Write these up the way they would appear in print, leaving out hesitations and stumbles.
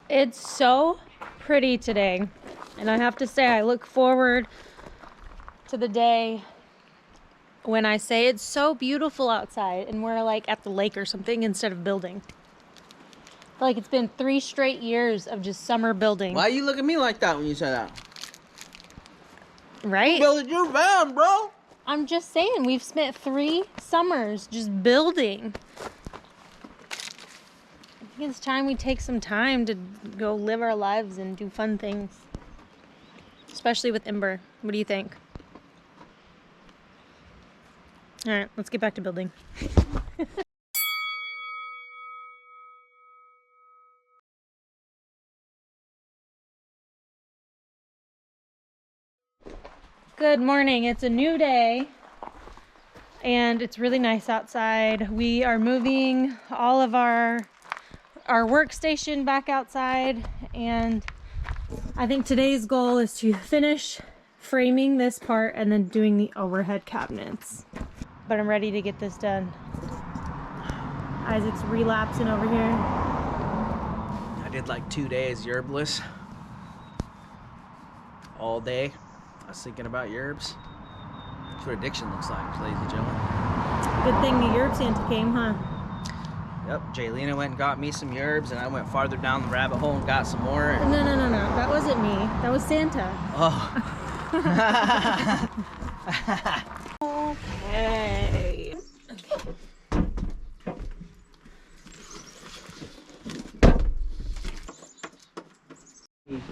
It's so pretty today, and I have to say I look forward to the day when I say it's so beautiful outside and we're like at the lake or something instead of building. Like it's been 3 straight years of just summer building. Why you look at me like that when you say that? Right? You built your van, bro. I'm just saying we've spent 3 summers just building. I think it's time we take some time to go live our lives and do fun things. Especially with Ember. What do you think? All right, let's get back to building. Good morning. It's a new day and it's really nice outside. We are moving all of our workstation back outside, and I think today's goal is to finish framing this part and then doing the overhead cabinets. But I'm ready to get this done. Isaac's relapsing over here. I did like 2 days yerbless. All day. I was thinking about yerbs. That's what addiction looks like, ladies and gentlemen. Good thing the yerb Santa came, huh? Yep, Jaylena went and got me some yerbs, and I went farther down the rabbit hole and got some more. No. That wasn't me. That was Santa. Oh. Okay.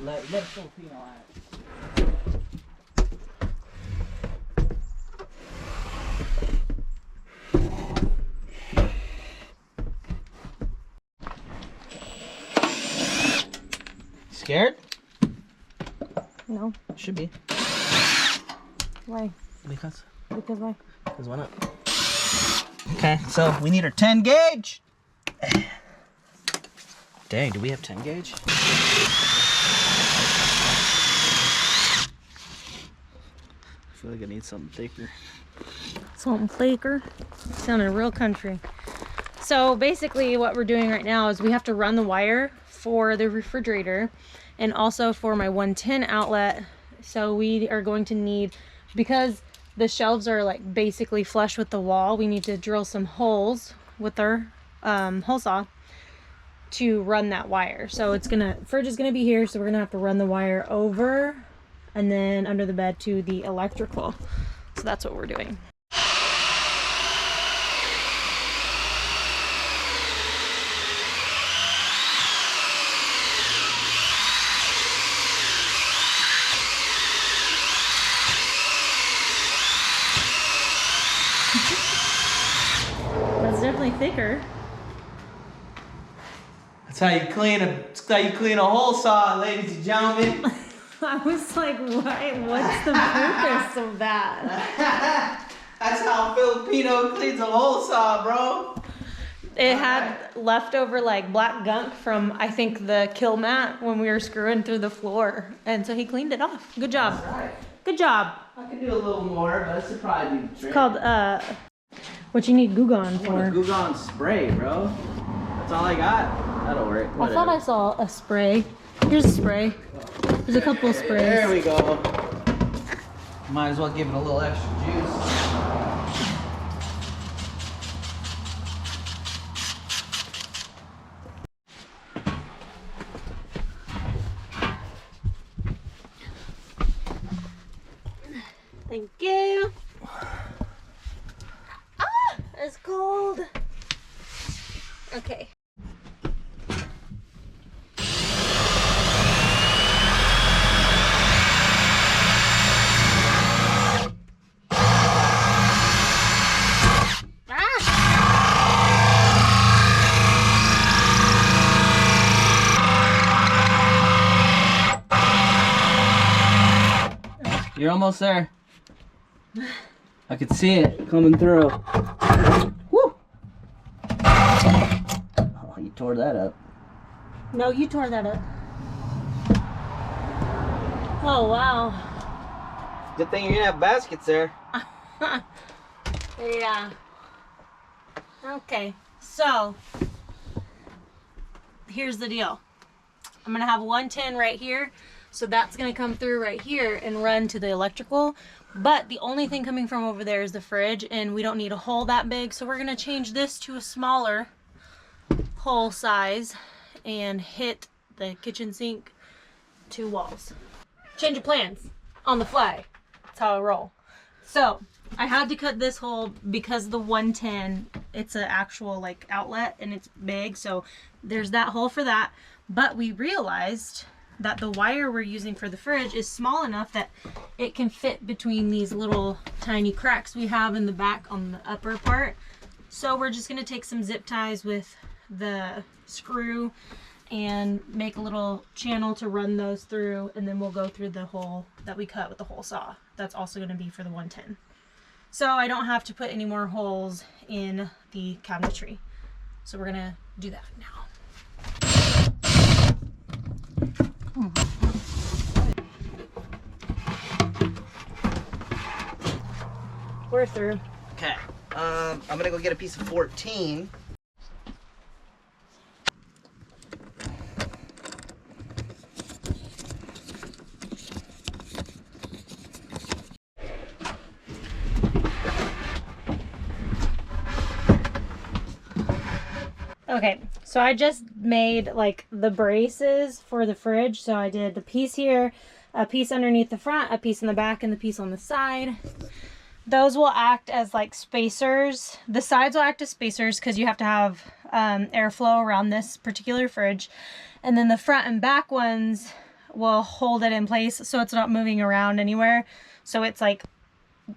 Let Filipino at it. Scared? No. Should be. Why? Because why? why not? Okay, so we need our 10 gauge. Dang, do we have 10 gauge? I feel like I need something thicker. Something thicker. Sounded real country. So basically what we're doing right now is we have to run the wire for the refrigerator and also for my 110 outlet. So we are going to need, because the shelves are like basically flush with the wall, we need to drill some holes with our hole saw to run that wire. So it's fridge is gonna be here, so we're gonna have to run the wire over and then under the bed to the electrical. So that's what we're doing. That's definitely thicker. That's how you clean a hole saw, ladies and gentlemen. I was like, what's the purpose of that? That's how Filipino cleans a hole saw, bro. It had leftover like black gunk from, I think, the kill mat when we were screwing through the floor. And so he cleaned it off. Good job. That's right. Good job. I could do a little more, but this would probably be the trick. It's called, what you need Gugon for. Gugon spray, bro. That's all I got. That'll work. I thought I saw a spray. Here's a spray. There's a couple sprays. There we go. Might as well give it a little extra juice. Thank you. Ah, it's cold. Okay. You're almost there. I could see it coming through. Woo! Oh, you tore that up. No, you tore that up. Oh, wow. Good thing you're gonna have baskets there. Yeah. Okay, so here's the deal. I'm gonna have 110 right here. So that's gonna come through right here and run to the electrical. But the only thing coming from over there is the fridge, and we don't need a hole that big. So we're gonna change this to a smaller hole size and hit the kitchen sink 2 walls. Change of plans on the fly. That's how I roll. So I had to cut this hole because the 110, it's an actual like outlet and it's big. So there's that hole for that. But we realized that the wire we're using for the fridge is small enough that it can fit between these little tiny cracks we have in the back on the upper part. So we're just gonna take some zip ties with the screw and make a little channel to run those through, and then we'll go through the hole that we cut with the hole saw. That's also gonna be for the 110. So I don't have to put any more holes in the cabinetry. So we're gonna do that now. We're through. Okay. I'm gonna go get a piece of 14. Okay, so I just made like the braces for the fridge. So I did the piece here, a piece underneath the front, a piece in the back, and the piece on the side. Those will act as like spacers. The sides will act as spacers because you have to have airflow around this particular fridge. And then the front and back ones will hold it in place so it's not moving around anywhere. So it's like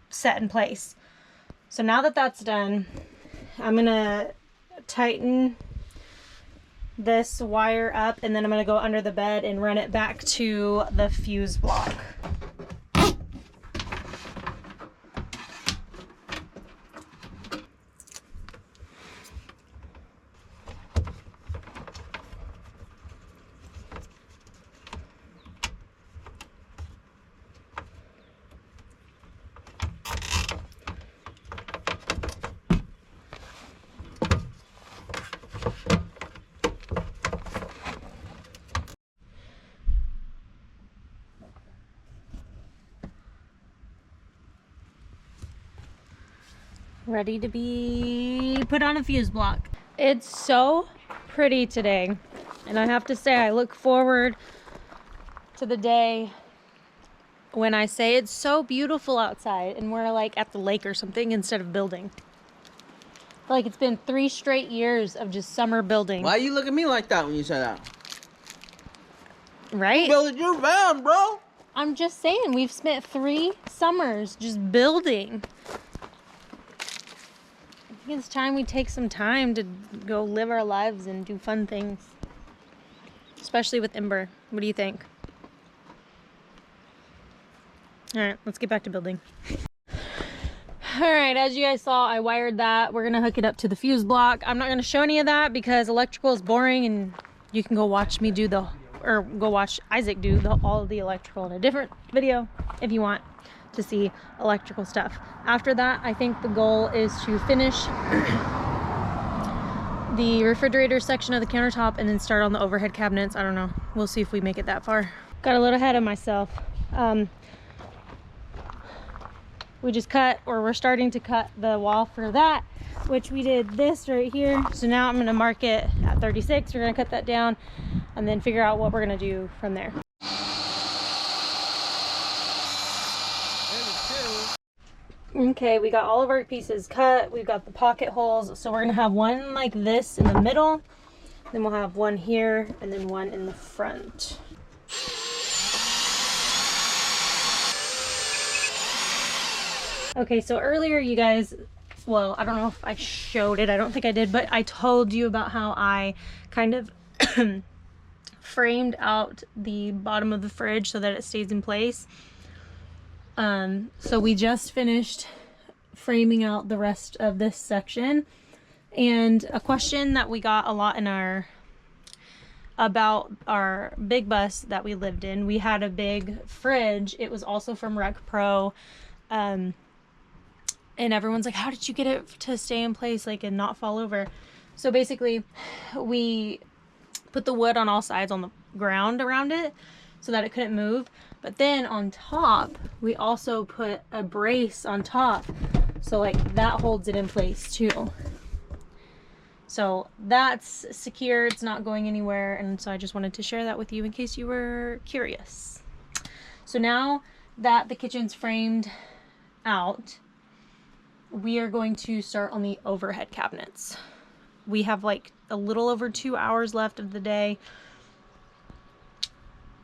set in place. So now that that's done, I'm gonna tighten this wire up, and then I'm gonna go under the bed and run it back to the fuse block. Ready to be put on a fuse block. It's so pretty today, and I have to say I look forward to the day when I say it's so beautiful outside and we're like at the lake or something instead of building. I feel like it's been 3 straight years of just summer building. Why you look at me like that when you say that? Right? Build your van, bro. I'm just saying, we've spent 3 summers just building. I think it's time we take some time to go live our lives and do fun things. Especially with Ember. What do you think? Alright, let's get back to building. Alright, as you guys saw, I wired that. We're gonna hook it up to the fuse block. I'm not gonna show any of that because electrical is boring, and you can go watch me do go watch Isaac do all of the electrical in a different video if you want to see electrical stuff. After that, I think the goal is to finish the refrigerator section of the countertop and then start on the overhead cabinets. I don't know. We'll see if we make it that far. Got a little ahead of myself. We just we're starting to cut the wall for that, which we did this right here. So now I'm gonna mark it at 36. We're gonna cut that down and then figure out what we're gonna do from there. Okay, we got all of our pieces cut. We've got the pocket holes. So we're gonna have one like this in the middle. Then we'll have one here and then one in the front. Okay, so earlier you guys, well, I don't know if I showed it. I don't think I did, but I told you about how I kind of framed out the bottom of the fridge so that it stays in place. So we just finished framing out the rest of this section, and a question that we got a lot about our big bus that we lived in. We had a big fridge. It was also from Rec Pro, and everyone's like, how did you get it to stay in place like and not fall over? So basically we put the wood on all sides on the ground around it so that it couldn't move. But then on top, we also put a brace on top. So like that holds it in place too. So that's secure, it's not going anywhere. And so I just wanted to share that with you in case you were curious. So now that the kitchen's framed out, we are going to start on the overhead cabinets. We have like a little over 2 hours left of the day.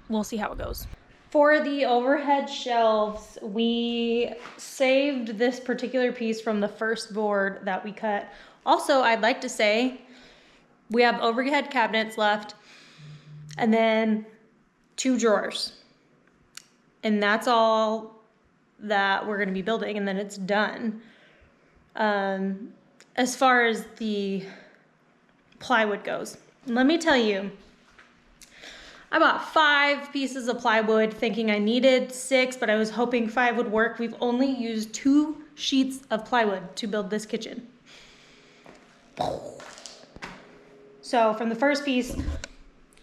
We'll see how it goes. For the overhead shelves, we saved this particular piece from the first board that we cut. Also, I'd like to say we have overhead cabinets left and then 2 drawers. And that's all that we're gonna be building, and then it's done. As far as the plywood goes, let me tell you, I bought 5 pieces of plywood thinking I needed 6, but I was hoping 5 would work. We've only used 2 sheets of plywood to build this kitchen. So from the first piece,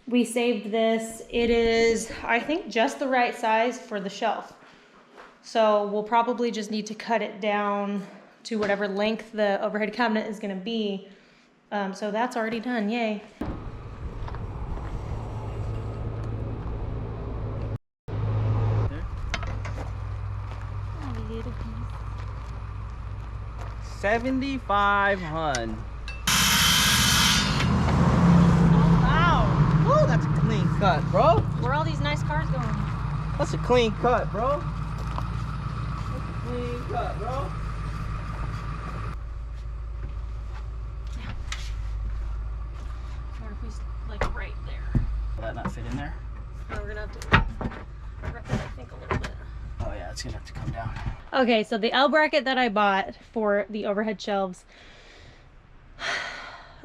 we saved this. It is, I think, just the right size for the shelf. So we'll probably just need to cut it down to whatever length the overhead cabinet is gonna be. So that's already done, yay. 75 hun. Wow, Oh, that's a clean cut, bro. where are all these nice cars going? That's a clean cut, bro. That's a clean cut, bro. Or if we, like, right there. Will that not fit in there? Oh, we're gonna have to rip it, I think, a little bit. Oh yeah, it's gonna have to come down. Okay, so the L bracket that I bought for the overhead shelves,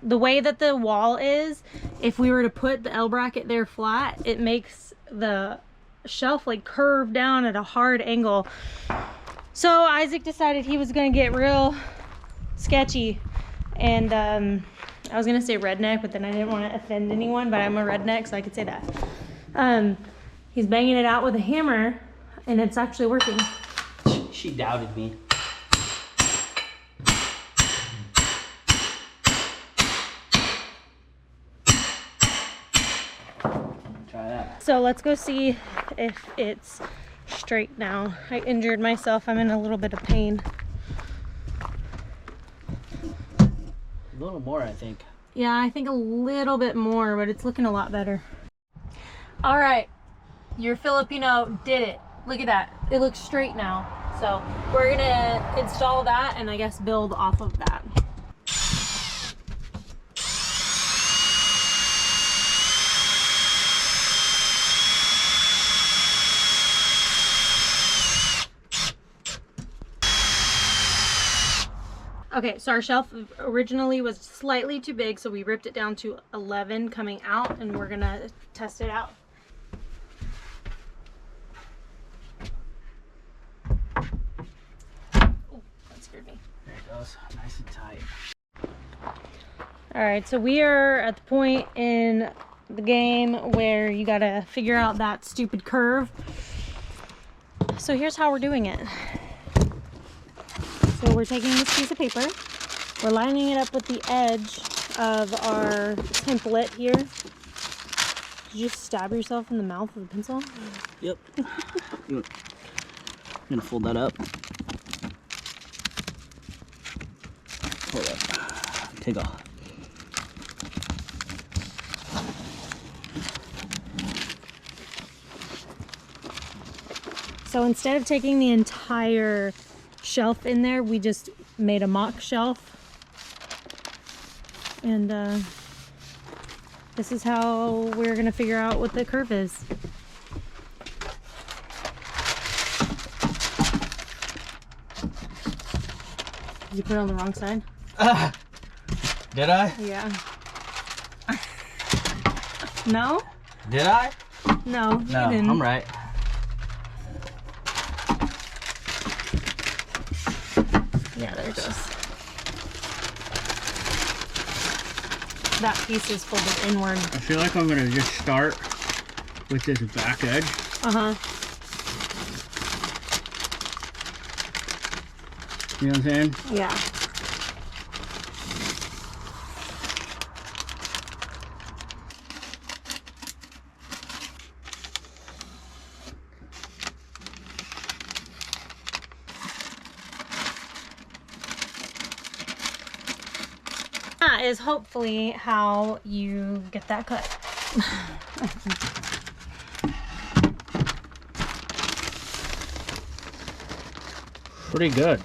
the way that the wall is, if we were to put the L bracket there flat, it makes the shelf like curve down at a hard angle. So Isaac decided he was gonna get real sketchy, and I was gonna say redneck, but then I didn't want to offend anyone, but I'm a redneck, so I could say that. He's banging it out with a hammer, and it's actually working. She doubted me. Try that. So let's go see if it's straight now. I injured myself. I'm in a little bit of pain. A little more, I think. Yeah, I think a little bit more, but it's looking a lot better. All right, your Filipino did it. Look at that. It looks straight now. So we're gonna install that and I guess build off of that. Okay, so our shelf originally was slightly too big, so we ripped it down to 11 coming out, and we're gonna test it out. Oh, that scared me. There it goes, nice and tight. All right, so we are at the point in the game where you gotta figure out that stupid curve. So here's how we're doing it. So we're taking this piece of paper, we're lining it up with the edge of our template here. Did you just stab yourself in the mouth with a pencil? Yep. I'm gonna fold that up. Hold up. Take off. So instead of taking the entire shelf in there, we just made a mock shelf, and this is how we're gonna figure out what the curve is. Did you put it on the wrong side? Did I? Yeah. No? Did I? No, No, you didn't. I'm right. Yeah, there it goes. That piece is folded inward. I feel like I'm gonna just start with this back edge. Uh-huh. You know what I'm saying? Yeah. That is hopefully how you get that cut. Pretty good.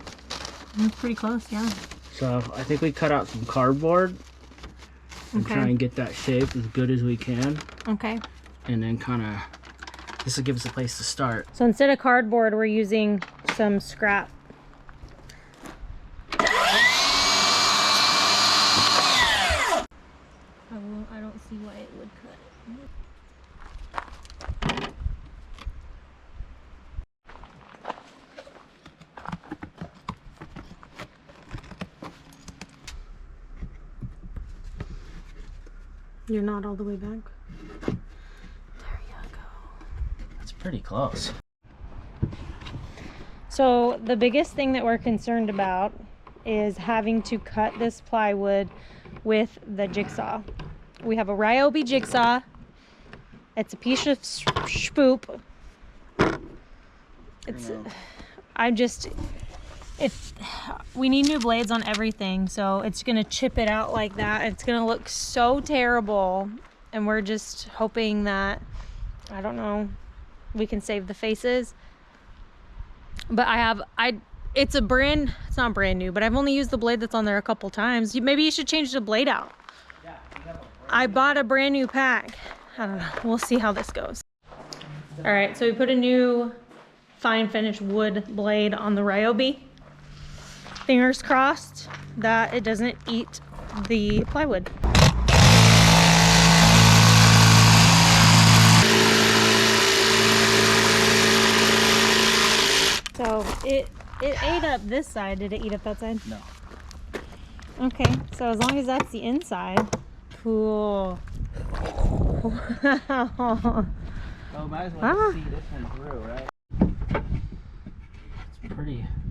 It's pretty close, yeah. So I think we cut out some cardboard and Okay. try and get that shape as good as we can. Okay. And then kind of, this will give us a place to start. So instead of cardboard, we're using some scrap. I don't see why it would cut it. You're not all the way back. There you go. That's pretty close. So the biggest thing that we're concerned about is having to cut this plywood with the jigsaw. We have a Ryobi jigsaw. It's a piece of spoop. We need new blades on everything, so it's gonna chip it out like that. It's gonna look so terrible, and we're just hoping that, I don't know, we can save the faces. But it's not brand new, but I've only used the blade that's on there a couple times. Maybe you should change the blade out. Yeah, I bought a brand new pack. I don't know, we'll see how this goes. All right, so we put a new fine finish wood blade on the Ryobi. Fingers crossed that it doesn't eat the plywood. So it ate up this side. Did it eat up that side? No. Okay, so as long as that's the inside. Cool. Wow. Oh, might as well see this one through, right?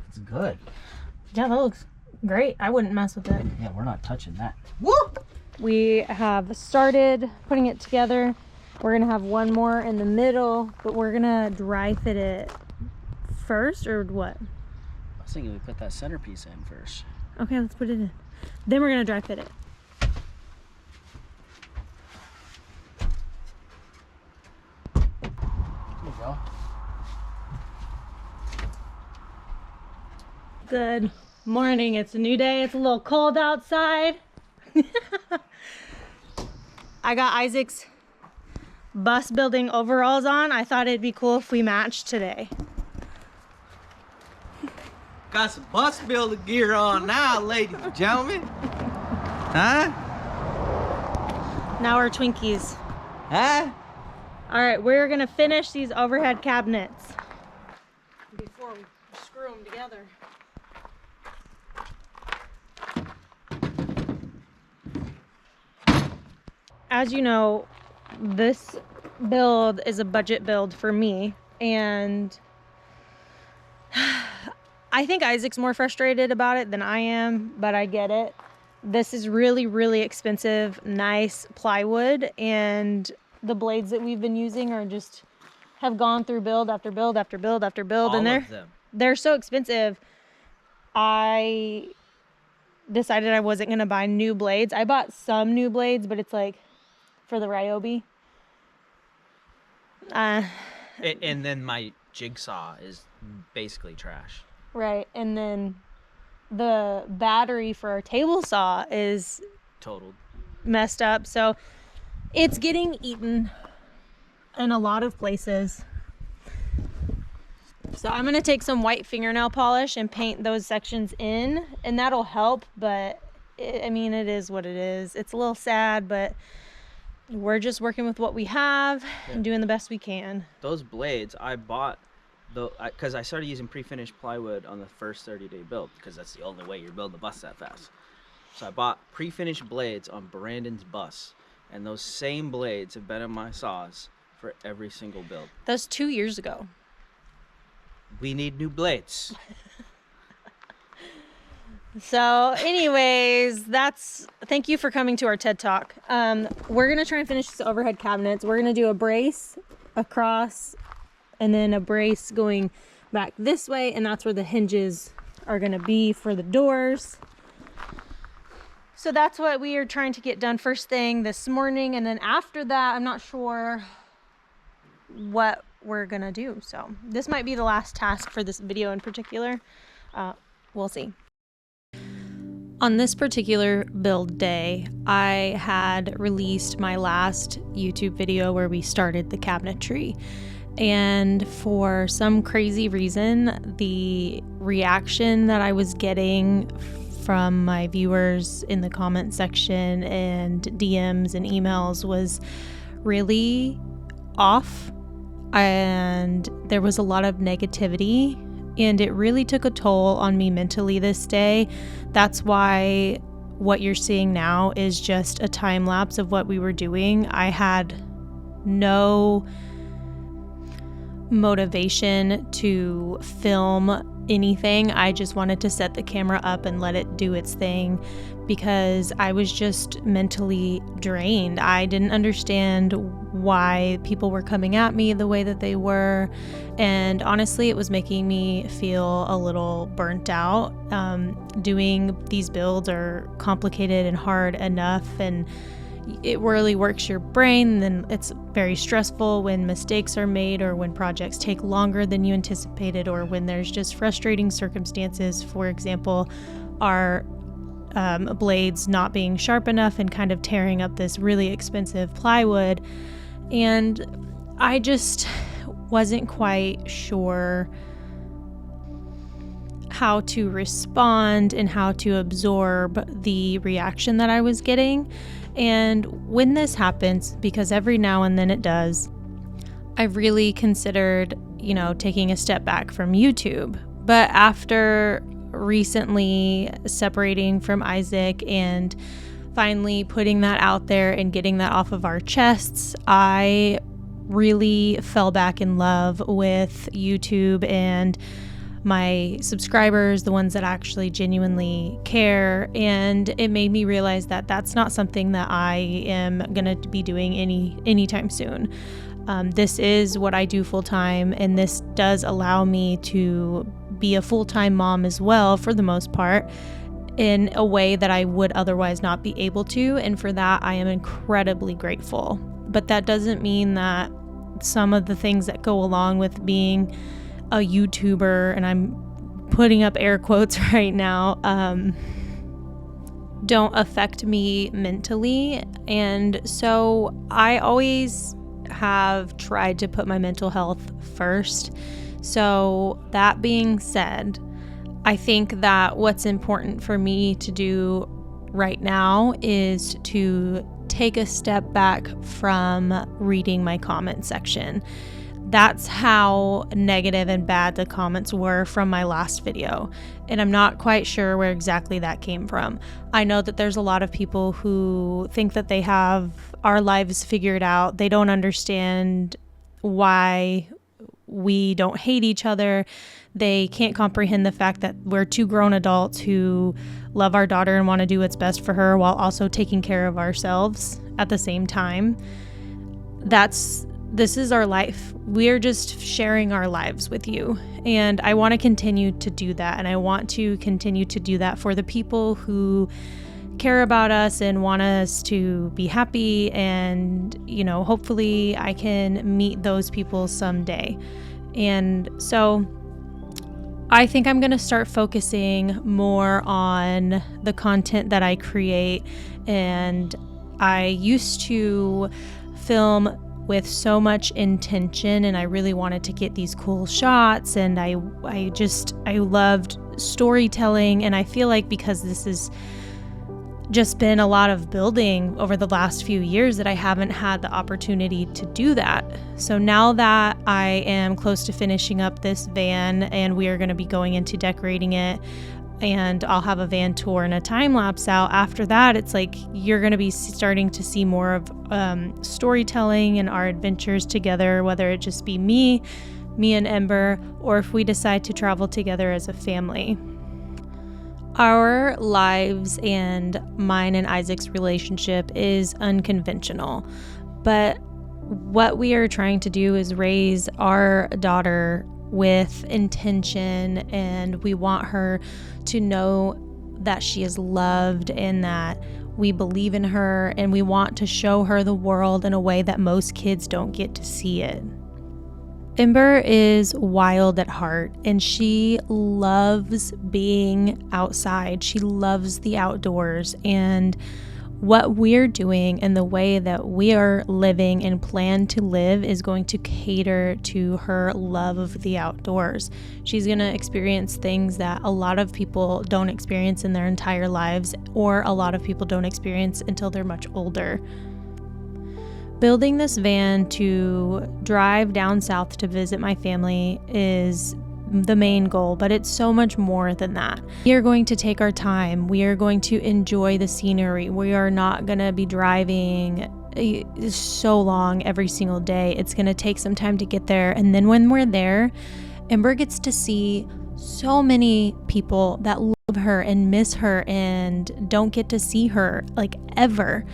It's good. Yeah, that looks great. I wouldn't mess with it. Yeah, we're not touching that. Woo! We have started putting it together. We're gonna have one more in the middle, but we're gonna dry fit it first, or what? I was thinking we put that centerpiece in first. Okay, let's put it in. Then we're gonna dry fit it. There you go. Good morning. It's a new day. It's a little cold outside. I got Isaac's bus building overalls on. I thought it'd be cool if we matched today. Got some bus builder gear on now, ladies and gentlemen. Huh? Now we're Twinkies. Huh? All right, we're gonna finish these overhead cabinets before we screw them together. As you know, this build is a budget build for me, and I think Isaac's more frustrated about it than I am, but I get it. This is really, really expensive, nice plywood, and the blades that we've been using have gone through build after build after build after build, and they're so expensive. I decided I wasn't gonna buy new blades. I bought some new blades, but it's like for the Ryobi. And then my jigsaw is basically trash. Right, and then the battery for our table saw is Totaled. messed up, so it's getting eaten in a lot of places. So I'm gonna take some white fingernail polish and paint those sections in, and that'll help, but I mean, it is what it is. It's a little sad, but we're just working with what we have and doing the best we can. Those blades I bought because I started using pre-finished plywood on the first 30-day build, because that's the only way you're building the bus that fast. So I bought pre-finished blades on Brandon's bus, and those same blades have been in my saws for every single build. That's 2 years ago. We need new blades. So anyways, thank you for coming to our TED Talk. We're going to try and finish this overhead cabinets. We're going to do a brace across and then a brace going back this way. And that's where the hinges are going to be for the doors. So that's what we are trying to get done first thing this morning. And then after that, I'm not sure what we're going to do. So this might be the last task for this video in particular. We'll see. On this particular build day, I had released my last YouTube video where we started the cabinetry. And for some crazy reason, the reaction that I was getting from my viewers in the comment section and DMs and emails was really off. And there was a lot of negativity, and it really took a toll on me mentally this day. That's why what you're seeing now is just a time lapse of what we were doing. I had no motivation to film anything. I just wanted to set the camera up and let it do its thing because I was just mentally drained. I didn't understand why people were coming at me the way that they were, and honestly it was making me feel a little burnt out. Doing these builds are complicated and hard enough, and it really works your brain. Then it's very stressful when mistakes are made or when projects take longer than you anticipated or when there's just frustrating circumstances. For example, our blades not being sharp enough and kind of tearing up this really expensive plywood. And I just wasn't quite sure how to respond and how to absorb the reaction that I was getting. And when this happens, because every now and then it does, I really considered, taking a step back from YouTube. But after recently separating from Isaac and finally putting that out there and getting that off of our chests, I really fell back in love with YouTube and my subscribers, the ones that actually genuinely care. And it made me realize that that's not something that I am going to be doing anytime soon. This is what I do full time, and this does allow me to be a full-time mom as well, for the most part, in a way that I would otherwise not be able to. And for that, I am incredibly grateful. But that doesn't mean that some of the things that go along with being a YouTuber, and I'm putting up air quotes right now, don't affect me mentally. And so I always have tried to put my mental health first. So that being said, I think that what's important for me to do right now is to take a step back from reading my comment section. That's how negative and bad the comments were from my last video. And I'm not quite sure where exactly that came from. I know that there's a lot of people who think that they have our lives figured out. They don't understand why we don't hate each other. They can't comprehend the fact that we're two grown adults who love our daughter and want to do what's best for her while also taking care of ourselves at the same time. This is our life. We're just sharing our lives with you. And I want to continue to do that. And I want to continue to do that for the people who care about us and want us to be happy. And, hopefully I can meet those people someday. And so I think I'm going to start focusing more on the content that I create. And I used to film with so much intention, and I really wanted to get these cool shots, and I loved storytelling. And I feel like because this has just been a lot of building over the last few years, that I haven't had the opportunity to do that. So now that I am close to finishing up this van and we are going to be going into decorating it, and I'll have a van tour and a time lapse out. After that, it's like you're going to be starting to see more of storytelling and our adventures together, whether it just be me and Ember, or if we decide to travel together as a family. Our lives and mine and Isaac's relationship is unconventional, but what we are trying to do is raise our daughter with intention, and we want her to know that she is loved and that we believe in her, and we want to show her the world in a way that most kids don't get to see it. Ember is wild at heart, and she loves being outside. She loves the outdoors, and what we're doing and the way that we are living and plan to live is going to cater to her love of the outdoors. She's going to experience things that a lot of people don't experience in their entire lives, or a lot of people don't experience until they're much older. Building this van to drive down south to visit my family is the main goal, but it's so much more than that. We are going to take our time. We are going to enjoy the scenery. We are not going to be driving so long every single day. It's going to take some time to get there. And then when we're there, Ember gets to see so many people that love her and miss her and don't get to see her like ever.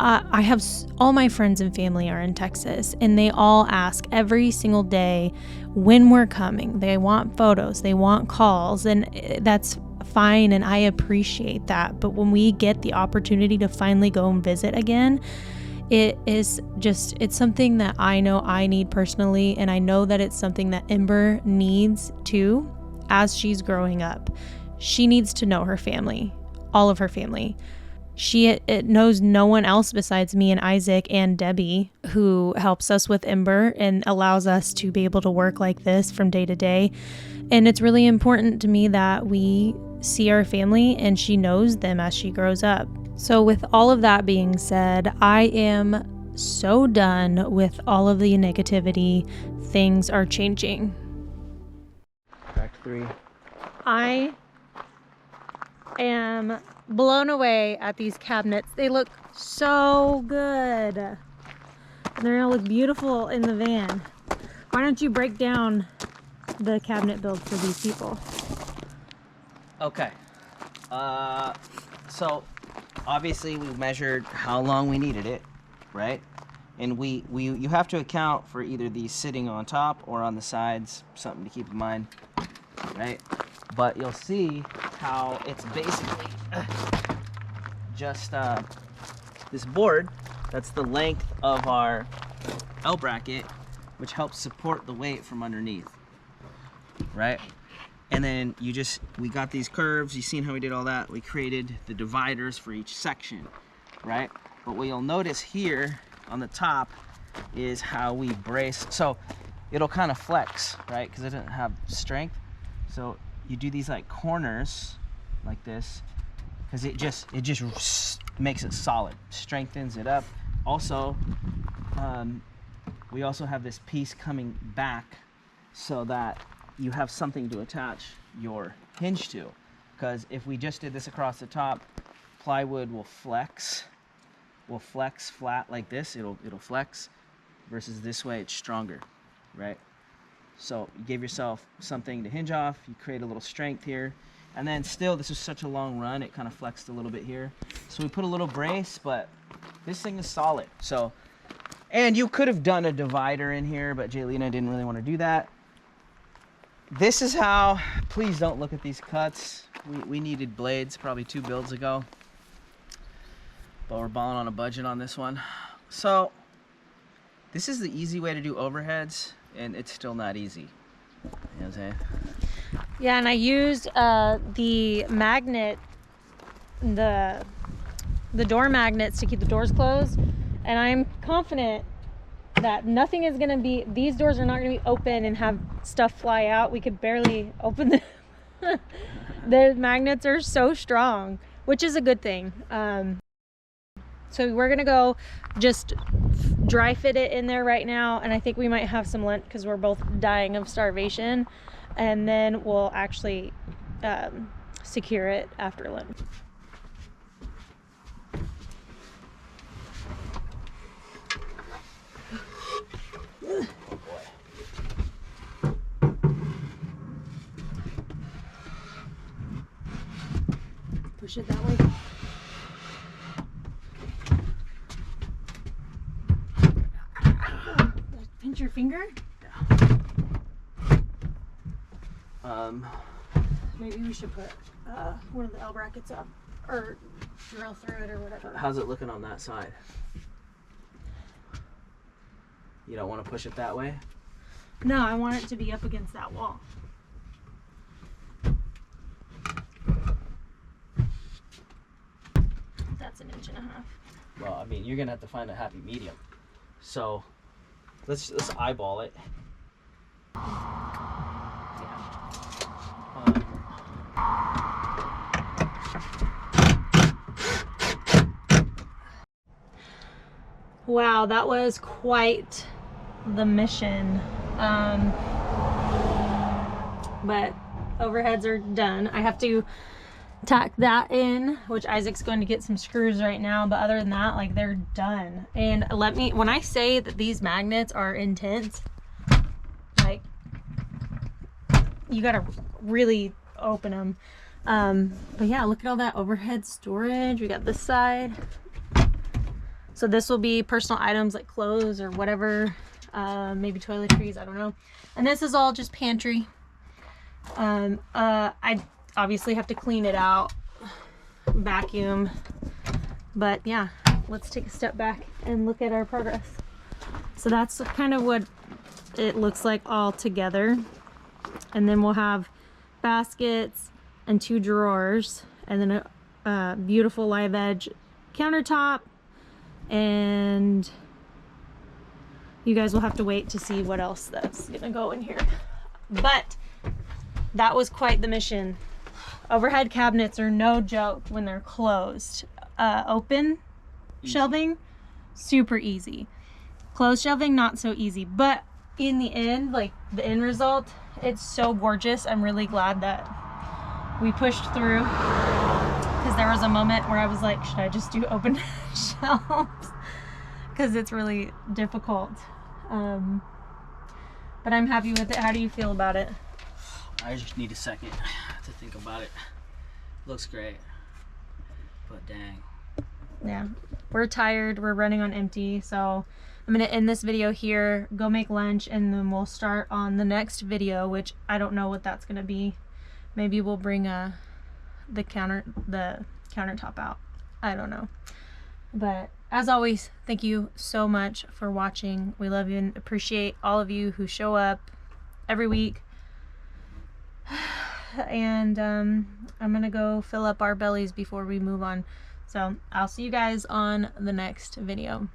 I have all my friends and family are in Texas, and they all ask every single day when we're coming. They want photos, they want calls, and that's fine, and I appreciate that. But when we get the opportunity to finally go and visit again, it's something that I know I need personally, and I know that it's something that Ember needs too as she's growing up. She needs to know her family, all of her family. She knows no one else besides me and Isaac and Debbie, who helps us with Ember and allows us to be able to work like this from day to day. And it's really important to me that we see our family and she knows them as she grows up. So with all of that being said, I am so done with all of the negativity. Things are changing. Back to 3. I am blown away at these cabinets. They look so good. And they're gonna look beautiful in the van. Why don't you break down the cabinet build for these people? Okay. So obviously we measured how long we needed it, right? And you have to account for either these sitting on top or on the sides, something to keep in mind, right? But you'll see how it's basically just this board that's the length of our L bracket, which helps support the weight from underneath, right? And then we got these curves. You've seen how we did all that. We created the dividers for each section, right? But what you'll notice here on the top is how we brace. So it'll kind of flex, right? Because it doesn't have strength. So you do these like corners like this, because it just makes it solid, strengthens it up. Also, we also have this piece coming back so that you have something to attach your hinge to. Because if we just did this across the top, plywood will flex flat like this. It'll flex, versus this way it's stronger, right? So you give yourself something to hinge off, you create a little strength here, and then still, this is such a long run, it kind of flexed a little bit here. So we put a little brace, but this thing is solid. So, and you could have done a divider in here, but Jaylena didn't really want to do that. This is how, please don't look at these cuts. We needed blades probably 2 builds ago, but we're balling on a budget on this one. So this is the easy way to do overheads, and it's still not easy. You know what I'm saying? Yeah, and I used the magnet, the door magnets to keep the doors closed, and I'm confident that nothing is gonna be, these doors are not gonna be open and have stuff fly out. We could barely open them. The magnets are so strong, which is a good thing. So we're gonna go just dry fit it in there right now, and I think we might have some lunch because we're both dying of starvation, and then we'll actually secure it after lunch. Push it that way. Pinch your finger? Maybe we should put one of the L brackets up or drill through it or whatever. How's it looking on that side? You don't want to push it that way? No, I want it to be up against that wall. That's 1.5 inches. Well, I mean, you're gonna have to find a happy medium. So let's eyeball it. Wow, that was quite the mission. But overheads are done. I have to tack that in, which Isaac's going to get some screws right now, but other than that, like, they're done. And when I say that these magnets are intense, like, you gotta really open them. But yeah, look at all that overhead storage. We got this side. So this will be personal items like clothes or whatever, maybe toiletries, I don't know. And this is all just pantry. I obviously have to clean it out, vacuum, but yeah, let's take a step back and look at our progress. So that's kind of what it looks like all together. And then we'll have baskets and 2 drawers, and then a beautiful live edge countertop. And you guys will have to wait to see what else that's gonna go in here. But that was quite the mission. Overhead cabinets are no joke when they're closed. Open shelving, super easy. Closed shelving, not so easy. But in the end, like the end result, it's so gorgeous. I'm really glad that we pushed through, because there was a moment where I was like, should I just do open shelves? Because it's really difficult. But I'm happy with it. How do you feel about it? I just need a second to think about it. Looks great, but dang. Yeah, we're tired. We're running on empty. So I'm going to end this video here, go make lunch, and then we'll start on the next video, which I don't know what that's going to be. Maybe we'll bring the countertop out. I don't know. But as always, thank you so much for watching. We love you and appreciate all of you who show up every week. And I'm gonna go fill up our bellies before we move on. So I'll see you guys on the next video.